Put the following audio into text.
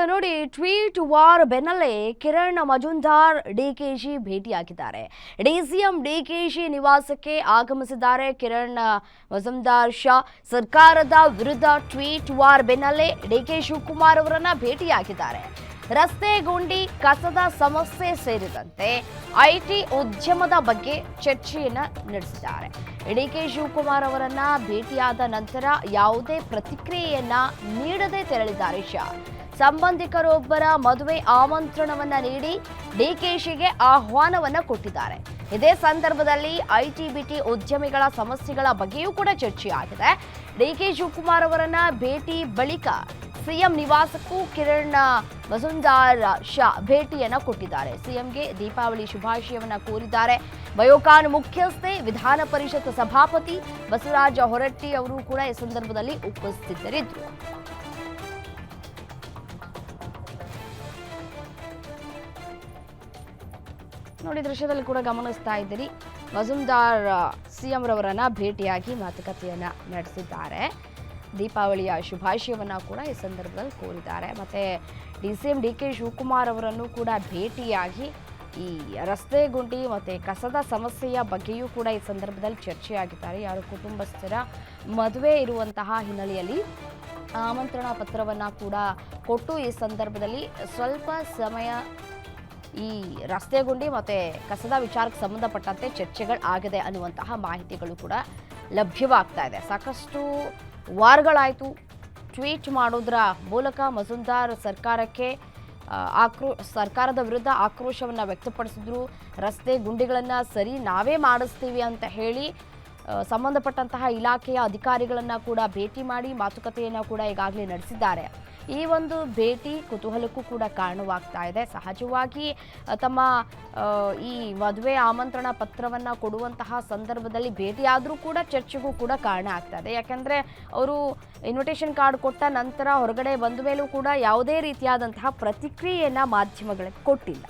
ನೋಡಿ, tweet war ಬೆನ್ನಲ್ಲೇ Kiran Mazumdar DKShi ಭೇಟಿಯಾಗಿದ್ದಾರೆ. DCM DKShi ನಿವಾಸಕ್ಕೆ ಆಗಮಿಸಿದ್ದಾರೆ ಕಿರಣ್ ಮಜುಂದಾರ್ ಶಾ. ಸರ್ಕಾರದ ವಿರುದ್ಧ ಟ್ವೀಟ್ ವಾರ್ ಬೆನ್ನಲ್ಲೇ ಡಿಕೆ ಶಿವಕುಮಾರ್ ಅವರನ್ನ ಭೇಟಿಯಾಗಿದ್ದಾರೆ. ರಸ್ತೆ ಗುಂಡಿ, ಕಸದ ಸಮಸ್ಯೆ ಸೇರಿದಂತೆ ಐಟಿ ಉದ್ಯಮದ ಬಗ್ಗೆ ಚರ್ಚೆಯನ್ನ ನಡೆಸಿದ್ದಾರೆ. ಡಿಕೆ ಶಿವಕುಮಾರ್ ಅವರನ್ನ ಭೇಟಿಯಾದ ನಂತರ ಯಾವುದೇ ಪ್ರತಿಕ್ರಿಯೆಯನ್ನ ನೀಡದೆ ತೆರಳಿದ್ದಾರೆ ಶಾ. ಸಂಬಂಧಿಕರೊಬ್ಬರ ಮದುವೆ ಆಮಂತ್ರಣವನ್ನ ನೀಡಿ ಡಿಕೆಶಿಗೆ ಆಹ್ವಾನವನ್ನ ಕೊಟ್ಟಿದ್ದಾರೆ. ಇದೇ ಸಂದರ್ಭದಲ್ಲಿ ಐಟಿ ಬಿಟಿ ಉದ್ಯಮಿಗಳ ಸಮಸ್ಯೆಗಳ ಬಗ್ಗೆಯೂ ಕೂಡ ಚರ್ಚೆಯಾಗಿದೆ. ಡಿಕೆ ಶಿವಕುಮಾರ್ ಅವರನ್ನ ಭೇಟಿ ಬಳಿಕ ಸಿಎಂ ನಿವಾಸಕ್ಕೂ ಕಿರಣ್ ಮಜುಂದಾರ್ ಶಾ ಭೇಟಿಯನ್ನ ಕೊಟ್ಟಿದ್ದಾರೆ. ಸಿಎಂಗೆ ದೀಪಾವಳಿ ಶುಭಾಶಯವನ್ನ ಕೋರಿದ್ದಾರೆ. ಬಯೋಕಾನ್ ಮುಖ್ಯಸ್ಥೆ ವಿಧಾನ ಪರಿಷತ್ ಸಭಾಪತಿ ಬಸವರಾಜ ಹೊರಟ್ಟಿ ಅವರು ಕೂಡ ಈ ಸಂದರ್ಭದಲ್ಲಿ ಉಪಸ್ಥಿತರಿದ್ದರು. ನೋಡಿ, ದೃಶ್ಯದಲ್ಲಿ ಕೂಡ ಗಮನಿಸ್ತಾ ಇದ್ದೀರಿ, ಮಜುಂದಾರ್ ಸಿಎಂ ರವರನ್ನ ಭೇಟಿಯಾಗಿ ಮಾತುಕತೆಯನ್ನ ನಡೆಸಿದ್ದಾರೆ. ದೀಪಾವಳಿಯ ಶುಭಾಶಯವನ್ನ ಕೂಡ ಈ ಸಂದರ್ಭದಲ್ಲಿ ಕೋರಿದ್ದಾರೆ. ಮತ್ತೆ ಡಿಸಿಎಂ ಡಿಕೆ ಶಿವಕುಮಾರ್ ಅವರನ್ನು ಕೂಡ ಭೇಟಿಯಾಗಿ ಈ ರಸ್ತೆ ಗುಂಡಿ ಮತ್ತೆ ಕಸದ ಸಮಸ್ಯೆಯ ಬಗ್ಗೆಯೂ ಕೂಡ ಈ ಸಂದರ್ಭದಲ್ಲಿ ಚರ್ಚೆಯಾಗಿದ್ದಾರೆ. ಯಾರು ಕುಟುಂಬಸ್ಥರ ಮದುವೆ ಇರುವಂತಹ ಹಿನ್ನೆಲೆಯಲ್ಲಿ ಆಮಂತ್ರಣ ಪತ್ರವನ್ನ ಕೂಡ ಕೊಟ್ಟು ಈ ಸಂದರ್ಭದಲ್ಲಿ ಸ್ವಲ್ಪ ಸಮಯ ಈ ರಸ್ತೆ ಗುಂಡಿ ಮತ್ತು ಕಸದ ವಿಚಾರಕ್ಕೆ ಸಂಬಂಧಪಟ್ಟಂತೆ ಚರ್ಚೆಗಳು ಆಗಿದೆ ಅನ್ನುವಂತಹ ಮಾಹಿತಿಗಳು ಕೂಡ ಲಭ್ಯವಾಗ್ತಾ ಇದೆ. ಸಾಕಷ್ಟು ವಾರಗಳಾಯಿತು ಟ್ವೀಟ್ ಮಾಡೋದ್ರ ಮೂಲಕ ಮಜುಂದಾರ್ ಸರ್ಕಾರದ ವಿರುದ್ಧ ಆಕ್ರೋಶವನ್ನು ವ್ಯಕ್ತಪಡಿಸಿದ್ರು. ರಸ್ತೆ ಗುಂಡಿಗಳನ್ನು ಸರಿ ನಾವೇ ಮಾಡಿಸ್ತೀವಿ ಅಂತ ಹೇಳಿ ಸಂಬಂಧಪಟ್ಟಂತಹ ಇಲಾಖೆಯ ಅಧಿಕಾರಿಗಳನ್ನು ಕೂಡ ಭೇಟಿ ಮಾಡಿ ಮಾತುಕತೆಯನ್ನು ಕೂಡ ಈಗಾಗಲೇ ನಡೆಸಿದ್ದಾರೆ. ಈ ಒಂದು ಭೇಟಿ ಕುತೂಹಲಕ್ಕೂ ಕೂಡ ಕಾರಣವಾಗ್ತಾ ಇದೆ. ಸಹಜವಾಗಿ ತಮ್ಮ ಈ ಮದುವೆ ಆಮಂತ್ರಣ ಪತ್ರವನ್ನು ಕೊಡುವಂತಹ ಸಂದರ್ಭದಲ್ಲಿ ಭೇಟಿಯಾದರೂ ಕೂಡ ಚರ್ಚೆಗೂ ಕೂಡ ಕಾರಣ ಆಗ್ತಾ ಇದೆ. ಯಾಕೆಂದರೆ ಅವರು ಇನ್ವಿಟೇಷನ್ ಕಾರ್ಡ್ ಕೊಟ್ಟ ನಂತರ ಹೊರಗಡೆ ಬಂದ ಮೇಲೂ ಕೂಡ ಯಾವುದೇ ರೀತಿಯಾದಂತಹ ಪ್ರತಿಕ್ರಿಯೆಯನ್ನು ಮಾಧ್ಯಮಗಳಿಗೆ ಕೊಟ್ಟಿಲ್ಲ.